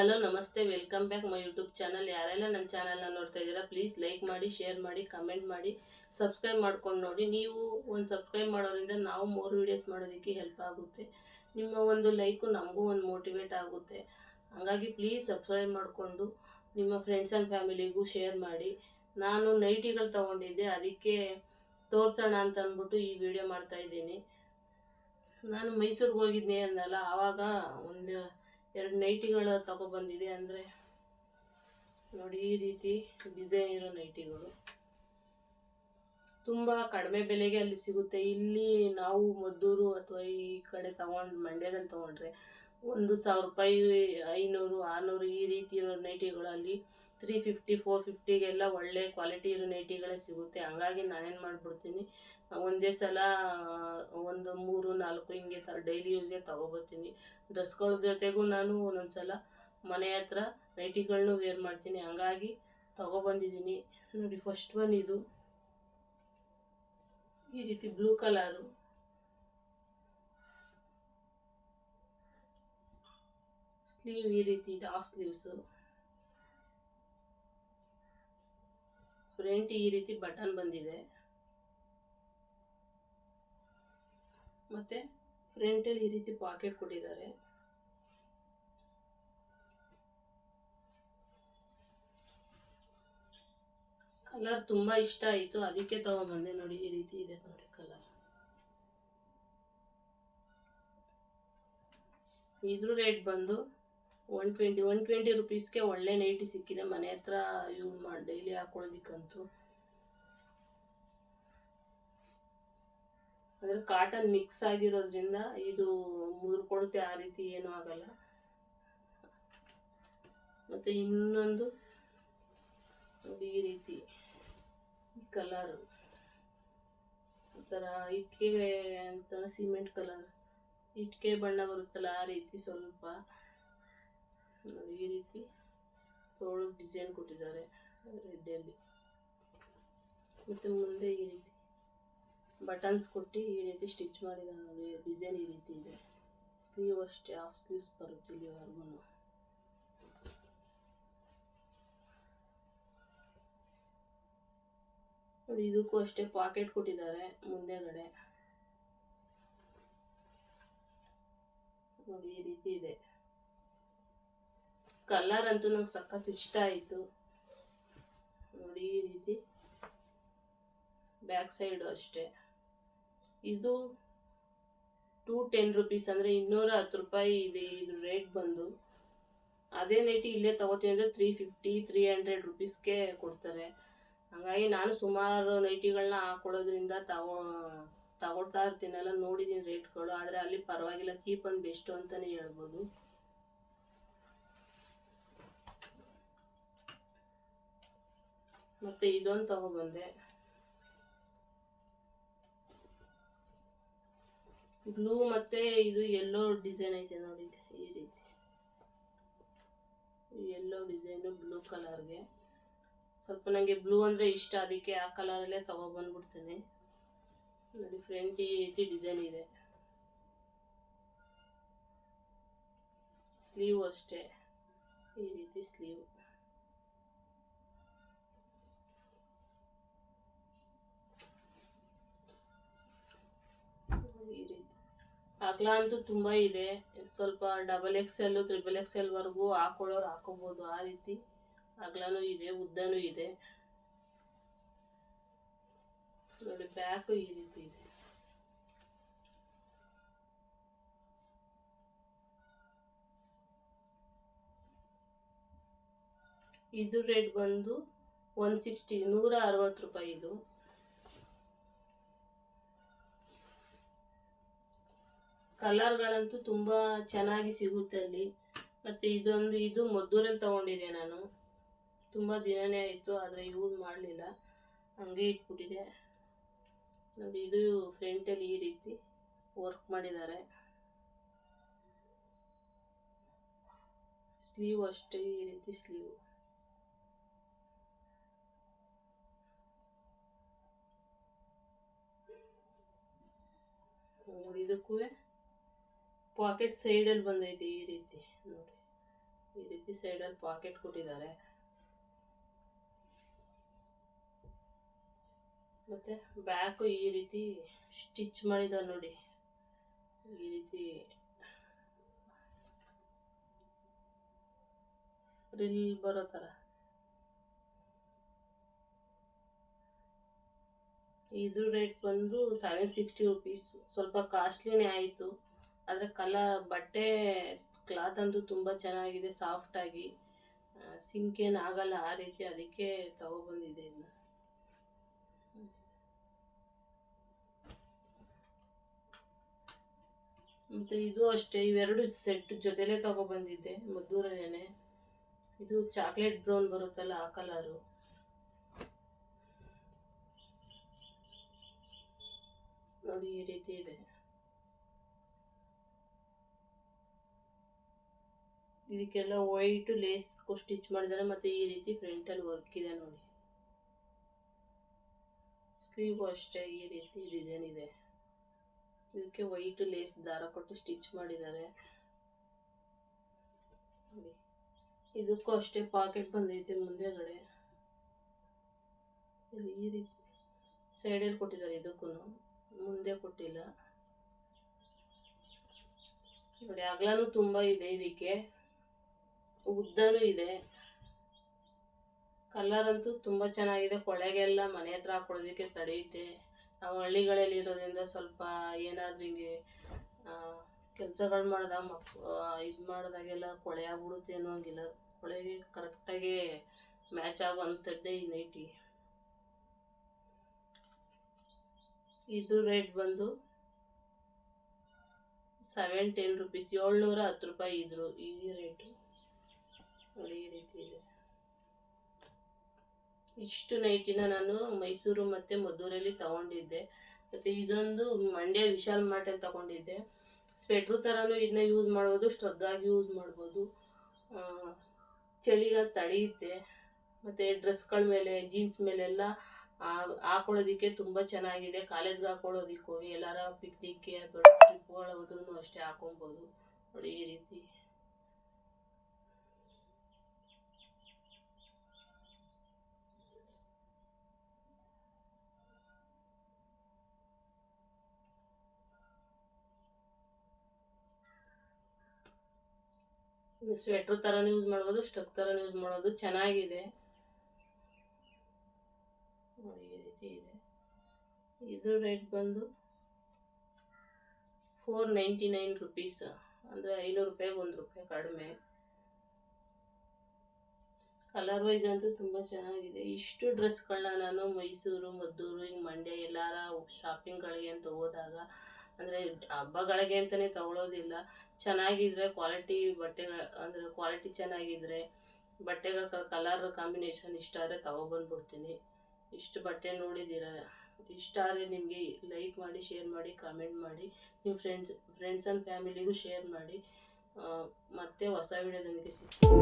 Hello ನಮಸ್ತೆ, welcome back my YouTube channel. ಯಾರೆಲ್ಲ ನನ್ನ ಚಾನಲ್ನ ನೋಡ್ತಾ ಇದ್ದೀರಾ ಪ್ಲೀಸ್ ಲೈಕ್ ಮಾಡಿ, ಶೇರ್ ಮಾಡಿ, ಕಮೆಂಟ್ ಮಾಡಿ, ಸಬ್ಸ್ಕ್ರೈಬ್ ಮಾಡ್ಕೊಂಡು ನೋಡಿ. ನೀವು ಒಂದು ಸಬ್ಸ್ಕ್ರೈಬ್ ಮಾಡೋದ್ರಿಂದ ನಾವು ಮೋರ್ ವೀಡಿಯೋಸ್ ಮಾಡೋದಕ್ಕೆ ಹೆಲ್ಪ್ ಆಗುತ್ತೆ. ನಿಮ್ಮ ಒಂದು ಲೈಕು ನಮಗೂ ಒಂದು ಮೋಟಿವೇಟ್ ಆಗುತ್ತೆ. ಹಾಗಾಗಿ ಪ್ಲೀಸ್ ಸಬ್ಸ್ಕ್ರೈಬ್ ಮಾಡಿಕೊಂಡು ನಿಮ್ಮ ಫ್ರೆಂಡ್ಸ್ ಆ್ಯಂಡ್ ಫ್ಯಾಮಿಲಿಗೂ ಶೇರ್ ಮಾಡಿ. ನಾನು ನೈಟಿಗಳು ತೊಗೊಂಡಿದ್ದೆ, ಅದಕ್ಕೆ ತೋರಿಸೋಣ ಅಂತ ಅಂದ್ಬಿಟ್ಟು ಈ ವಿಡಿಯೋ ಮಾಡ್ತಾಯಿದ್ದೀನಿ. ನಾನು ಮೈಸೂರಿಗೆ ಹೋಗಿದ್ದೆ ಅಂದಲ್ಲ, ಆವಾಗ ಒಂದು 2 ನೈಟಿಗಳು ತಗೊಬಂದಿದೆ. ಅಂದರೆ ನೋಡಿ, ಈ ರೀತಿ ಡಿಸೈನ್ ಇರೋ ನೈಟಿಗಳು ತುಂಬ ಕಡಿಮೆ ಬೆಲೆಗೆ ಅಲ್ಲಿ ಸಿಗುತ್ತೆ. ಇಲ್ಲಿ ನಾವು ಮದ್ದೂರು ಅಥವಾ ಈ ಕಡೆ ಮಂಡ್ಯದಲ್ಲಿ ತೊಗೊಂಡ್ರೆ 1,000 ರೂಪಾಯಿ, 500, 600 ಈ ರೀತಿ ಇರೋ ನೈಟಿಗಳು ಅಲ್ಲಿ 350, 450ಗೆಲ್ಲ ಒಳ್ಳೆ ಕ್ವಾಲಿಟಿ ಇರೋ ನೈಟಿಗಳೇ ಸಿಗುತ್ತೆ. ಹಂಗಾಗಿ ನಾನೇನು ಮಾಡಿಬಿಡ್ತೀನಿ, ಒಂದೇ ಸಲ 1, 3, 4 ಹಿಂಗೆ ಡೈಲಿ ಯೂಸ್ಗೆ ತೊಗೊಬರ್ತೀನಿ. ಡ್ರೆಸ್ಗಳ ಜೊತೆಗೂ ನಾನು ಒಂದೊಂದು ಸಲ ಮನೆ ಹತ್ರ ನೈಟಿಗಳನ್ನೂ ವೇರ್ ಮಾಡ್ತೀನಿ. ಹಂಗಾಗಿ ತೊಗೊಬಂದಿದ್ದೀನಿ. ನೋಡಿ, ಫಸ್ಟ್ ಒನ್ ಇದು ಈ ರೀತಿ ಬ್ಲೂ ಕಲರು, ಸ್ಲೀವ್ ಈ ರೀತಿ ಇದೆ, ಹಾಫ್ ಸ್ಲೀವ್ಸು. ಫ್ರಂಟ್ ಈ ರೀತಿ ಬಟನ್ ಬಂದಿದೆ, ಮತ್ತೆ ಫ್ರಂಟಲ್ಲಿ ಈ ರೀತಿ ಪಾಕೆಟ್ ಕೊಟ್ಟಿದ್ದಾರೆ. ಕಲರ್ ತುಂಬ ಇಷ್ಟ ಆಯಿತು, ಅದಕ್ಕೆ ತಗೊಂಡ್ಬಂದೆ. ನೋಡಿ, ಈ ರೀತಿ ಇದೆ ನೋಡಿ ಕಲರ್. ಇದ್ರ ರೇಟ್ ಬಂದು 120 ರುಪೀಸ್ಗೆ ಒಳ್ಳೆ ನೈಟಿ ಸಿಕ್ಕಿದೆ. ಮನೆ ಹತ್ರ ಯೂಸ್ ಮಾಡಿ ಡೈಲಿ ಹಾಕೊಳ್ಳೋದಿಕ್ಕಂತೂ. ಅಂದರೆ ಕಾಟನ್ ಮಿಕ್ಸ್ ಆಗಿರೋದ್ರಿಂದ ಇದು ಮುದುರ್ಕೊಳುತ್ತೆ, ಆ ರೀತಿ ಏನೂ ಆಗಲ್ಲ. ಮತ್ತು ಇನ್ನೊಂದು ನೋಡಿ, ಈ ರೀತಿ ಕಲರ್ ಒಂಥರ ಇಟ್ಟಿಗೆ ಅಂತ, ಸಿಮೆಂಟ್ ಕಲರ್, ಇಟ್ಟಿಗೆ ಬಣ್ಣ ಬರುತ್ತಲ್ಲ ಆ ರೀತಿ ಸ್ವಲ್ಪ. ನೋಡಿ, ಈ ರೀತಿ ತೋಳು ಡಿಸೈನ್ ಕೊಟ್ಟಿದ್ದಾರೆ ರೆಡ್ಡಲ್ಲಿ. ಮತ್ತು ಮುಂದೆ ಈ ರೀತಿ ಬಟನ್ಸ್ ಕೊಟ್ಟು ಈ ರೀತಿ ಸ್ಟಿಚ್ ಮಾಡಿದ್ದಾರೆ. ನೋಡಿ, ಡಿಸೈನ್ ಈ ರೀತಿ ಇದೆ. ಸ್ಲೀವ್ ಅಷ್ಟೇ, ಹಾಫ್ ಸ್ಲೀವ್ಸ್ ಬರುತ್ತೆ ಇಲ್ಲಿವರೆಗೂ. ನೋಡಿ, ಇದಕ್ಕೂ ಅಷ್ಟೇ ಪಾಕೆಟ್ ಕೊಟ್ಟಿದ್ದಾರೆ ಮುಂದೆಗಡೆ. ನೋಡಿ, ಈ ರೀತಿ ಇದೆ. ಕಲರ್ ಅಂತೂ ನಂಗೆ ಸಖತ್ ಇಷ್ಟ ಆಯಿತು. ನೋಡಿ, ಈ ರೀತಿ ಬ್ಯಾಕ್ ಸೈಡು ಅಷ್ಟೇ. ಇದು 210 ರುಪೀಸ್, ಅಂದರೆ 210 ರೂಪಾಯಿ ಇದೆ ಇದ್ರ ರೇಟ್ ಬಂದು. ಅದೇ ನೈಟಿ ಇಲ್ಲೇ ತಗೋತೀವಿ ಅಂದರೆ 350, 300 ರುಪೀಸ್ಗೆ ಕೊಡ್ತಾರೆ. ಹಾಗಾಗಿ ನಾನು ಸುಮಾರು ನೈಟಿಗಳನ್ನ ಹಾಕೊಳ್ಳೋದ್ರಿಂದ ತಗೊಳ್ತಾ ಇರ್ತೀನಲ್ಲ, ನೋಡಿದ್ದೀನಿ ರೇಟ್ಗಳು. ಆದರೆ ಅಲ್ಲಿ ಪರವಾಗಿಲ್ಲ, ಚೀಪ್ ಆ್ಯಂಡ್ ಬೆಸ್ಟು ಅಂತಲೇ ಹೇಳ್ಬೋದು. ಮತ್ತು ಇದೊಂದು ತಗೊಬಂದೆ, ಬ್ಲೂ ಮತ್ತು ಇದು ಯೆಲ್ಲೋ ಡಿಸೈನ್ ಐತೆ ನೋಡಿ. ಈ ರೀತಿ ಯೆಲ್ಲೋ ಡಿಸೈನು ಬ್ಲೂ ಕಲರ್ಗೆ ಸ್ವಲ್ಪ ನನಗೆ ಬ್ಲೂ ಅಂದರೆ ಇಷ್ಟ, ಅದಕ್ಕೆ ಆ ಕಲರಲ್ಲೇ ತಗೊಬಂದ್ಬಿಡ್ತೀನಿ. ನೋಡಿ, ಫ್ರಂಟ್ ಈ ರೀತಿ ಡಿಸೈನ್ ಇದೆ. ಸ್ಲೀವ್ ಅಷ್ಟೇ, ಈ ರೀತಿ ಸ್ಲೀವ್. ಈ ರೀತಿ ಅಗಲ ಅಂತೂ ತುಂಬ ಇದೆ. ಸ್ವಲ್ಪ XXL, XXL ವರೆಗೂ ಹಾಕೊಳ್ಳೋರು ಹಾಕೋಬೋದು. ಆ ರೀತಿ ಅಗಲನೂ ಇದೆ, ಉದ್ದನೂ ಇದೆ. ನೋಡಿ, ಬ್ಯಾಕು ಈ ರೀತಿ ಇದೆ. ಇದು ರೇಟ್ ಬಂದು 160, 160 ರೂಪಾಯಿ ಇದು. ಕಲರ್ಗಳಂತೂ ತುಂಬ ಚೆನ್ನಾಗಿ ಸಿಗುತ್ತೆ ಅಲ್ಲಿ. ಮತ್ತು ಇದು ಮದ್ದೂರಲ್ಲಿ ತೊಗೊಂಡಿದ್ದೆ ನಾನು. ತುಂಬ ದಿನನೇ ಆಯಿತು, ಆದರೆ ಯೂಸ್ ಮಾಡಲಿಲ್ಲ, ಹಂಗೆ ಇಟ್ಬಿಟ್ಟಿದೆ. ನೋಡಿ, ಇದು ಫ್ರಂಟಲ್ಲಿ ಈ ರೀತಿ ವರ್ಕ್ ಮಾಡಿದ್ದಾರೆ. ಸ್ಲೀವ್ ಅಷ್ಟೇ, ಈ ರೀತಿ ಸ್ಲೀವ್. ನೋಡಿ, ಇದಕ್ಕೂ ಪಾಕೆಟ್ ಸೈಡಲ್ಲಿ ಬಂದೈತೆ ಈ ರೀತಿ. ನೋಡಿ, ಈ ರೀತಿ ಸೈಡಲ್ಲಿ ಪಾಕೆಟ್ ಕೊಟ್ಟಿದ್ದಾರೆ. ಮತ್ತು ಬ್ಯಾಕು ಈ ರೀತಿ ಸ್ಟಿಚ್ ಮಾಡಿದ್ದಾರೆ ನೋಡಿ, ಈ ರೀತಿ ಫ್ರಿಲ್ ಬರೋ ಥರ. ಇದು ರೇಟ್ ಬಂದು 760 ರುಪೀಸ್. ಸ್ವಲ್ಪ ಕಾಸ್ಟ್ಲಿನೇ ಆಯಿತು, ಆದರೆ ಬಟ್ಟೆ ಕ್ಲಾತ್ ಅಂತೂ ತುಂಬ ಚೆನ್ನಾಗಿದೆ, ಸಾಫ್ಟಾಗಿ, ಸಿಂಕ್ ಏನು ಆಗಲ್ಲ ಆ ರೀತಿ. ಅದಕ್ಕೆ ತಗೊಬಂದಿದೆ ಇದನ್ನ. ಮತ್ತು ಇದು ಅಷ್ಟೇ, ಇವೆರಡು ಸೆಟ್ ಜೊತೆಲೇ ತಗೊಬಂದಿದ್ದೆ ಮದ್ದೂರಲ್ಲೇ. ಇದು ಚಾಕ್ಲೇಟ್ ಬ್ರೌನ್ ಬರುತ್ತಲ್ಲ ಆ ಕಲರು. ನೋಡಿ ಈ ರೀತಿ ಇದೆ. ಇದಕ್ಕೆಲ್ಲ ವೈಟ್ ಲೇಸ್ ಸ್ಟಿಚ್ ಮಾಡಿದ್ದಾರೆ. ಮತ್ತು ಈ ರೀತಿ ಫ್ರಂಟಲ್ಲಿ ವರ್ಕ್ ಇದೆ ನೋಡಿ. ಸ್ಲೀವ್ ಅಷ್ಟೇ ಈ ರೀತಿ ಡಿಸೈನ್ ಇದೆ. ಇದಕ್ಕೆ ವೈಟ್ ಲೇಸ್ ದಾರ ಕೊಟ್ಟು ಸ್ಟಿಚ್ ಮಾಡಿದ್ದಾರೆ. ಇದಕ್ಕೂ ಅಷ್ಟೇ ಪಾಕೆಟ್ ಬಂದೈತೆ ಮುಂದೆಗಡೆ, ಈ ರೀತಿ ಸೈಡಲ್ಲಿ ಕೊಟ್ಟಿದ್ದಾರೆ. ಇದಕ್ಕೂ ಮುಂದೆ ಕೊಟ್ಟಿಲ್ಲ ನೋಡಿ. ಅಗಲನೂ ತುಂಬ ಇದೆ, ಇದಕ್ಕೆ ಉದ್ದನೂ ಇದೆ. ಕಲರ್ ಅಂತೂ ತುಂಬ ಚೆನ್ನಾಗಿದೆ. ಕೊಳೆಗೆಲ್ಲ ಮನೆ ಹತ್ರ ಹಾಕೊಳ್ಳೋದಕ್ಕೆ ತಡೆಯುತ್ತೆ. ನಾವು ಹಳ್ಳಿಗಳಲ್ಲಿ ಇರೋದ್ರಿಂದ ಸ್ವಲ್ಪ ಏನಾದರೂ ಹಿಂಗೆ ಕೆಲಸಗಳು ಮಾಡಿದಾಗ ಇದು ಮಾಡಿದಾಗೆಲ್ಲ ಕೊಳೆ ಆಗ್ಬಿಡುತ್ತೆ ಅನ್ನೋಂಗಿಲ್ಲ. ಕೊಳೆಗೆ ಕರೆಕ್ಟಾಗಿ ಮ್ಯಾಚ್ ಆಗುವಂಥದ್ದೇ ಈ ನೈಟಿ. ಇದು ರೇಟ್ ಬಂದು 710 ರುಪೀಸ್, 710 ರೂಪಾಯಿ ಇದ್ರು ಈ ರೇಟು ನೋಡಿ. ಈ ರೀತಿ ಇದೆ. ಇಷ್ಟು ನೈಟಿನ ನಾನು ಮೈಸೂರು ಮತ್ತು ಮದ್ದೂರಲ್ಲಿ ತಗೊಂಡಿದ್ದೆ. ಮತ್ತು ಇದೊಂದು ಮಂಡ್ಯ ವಿಶಾಲ್ ಮಾರ್ಟಲ್ಲಿ ತಗೊಂಡಿದ್ದೆ. ಸ್ವೆಟ್ರು ಥರನೂ ಇದನ್ನ ಯೂಸ್ ಮಾಡ್ಬೋದು, ಸ್ಟ್ರಗ್ಗಾಗಿ ಯೂಸ್ ಮಾಡ್ಬೋದು, ಚಳಿಗೆ ತಡೆಯುತ್ತೆ. ಮತ್ತು ಡ್ರೆಸ್ಗಳ ಮೇಲೆ, ಜೀನ್ಸ್ ಮೇಲೆಲ್ಲ ಹಾಕೊಳ್ಳೋದಕ್ಕೆ ತುಂಬ ಚೆನ್ನಾಗಿದೆ. ಕಾಲೇಜ್ಗೆ ಹಾಕೊಳ್ಳೋದಕ್ಕೆ ಹೋಗಿ ಎಲ್ಲಾರ ಪಿಕ್ನಿಕ್ಗೆ ಅಥವಾ ಟ್ರಿಪ್ಗಳು ಹೋದ್ರೂ ಅಷ್ಟೇ ಹಾಕೊಬೋದು ನೋಡಿ. ಈ ರೀತಿ ಸ್ವೆಟ್ರ್ ಥರನೂ ಯೂಸ್ ಮಾಡ್ಬೋದು, ಸ್ಟ್ರಗ್ ಥರನೂ ಯೂಸ್ ಮಾಡೋದು, ಚೆನ್ನಾಗಿದೆ. ಈ ರೀತಿ ಇದೆ. ಇದ್ರ ರೇಟ್ ಬಂದು 499 ರುಪೀಸ್, ಅಂದರೆ 500 ರೂಪಾಯಿಗೆ 1 ರೂಪಾಯಿ ಕಡಿಮೆ. ಕಲರ್ ವೈಸ್ ಅಂತೂ ತುಂಬ ಚೆನ್ನಾಗಿದೆ. ಇಷ್ಟು ಡ್ರೆಸ್ಗಳನ್ನ ನಾನು ಮೈಸೂರು, ಮದ್ದೂರು, ಹಿಂಗೆ ಮಂಡ್ಯ ಎಲ್ಲಾರ ಶಾಪಿಂಗ್ಗಳಿಗೆ ಅಂತ ಹೋದಾಗ, ಅಂದರೆ ಹಬ್ಬಗಳಿಗೆ ಅಂತಲೇ ತಗೊಳ್ಳೋದಿಲ್ಲ, ಚೆನ್ನಾಗಿದ್ರೆ ಕ್ವಾಲಿಟಿ ಬಟ್ಟೆಗಳು, ಅಂದರೆ ಕ್ವಾಲಿಟಿ ಚೆನ್ನಾಗಿದ್ರೆ ಬಟ್ಟೆಗಳ ಕಲರ್ ಕಾಂಬಿನೇಷನ್ ಇಷ್ಟ ಆದರೆ ತಗೊಬಂದ್ಬಿಡ್ತೀನಿ. ಇಷ್ಟು ಬಟ್ಟೆ ನೋಡಿದ್ದೀರ. ಇಷ್ಟ ಆದರೆ ನಿಮಗೆ ಲೈಕ್ ಮಾಡಿ, ಶೇರ್ ಮಾಡಿ, ಕಾಮೆಂಟ್ ಮಾಡಿ, ನಿಮ್ಮ ಫ್ರೆಂಡ್ಸ್ ಆ್ಯಂಡ್ ಫ್ಯಾಮಿಲಿಗೂ ಶೇರ್ ಮಾಡಿ. ಮತ್ತೆ ಹೊಸ ವಿಡಿಯೋದೊಂದಿಗೆ ಸಿಗ್ತೀನಿ.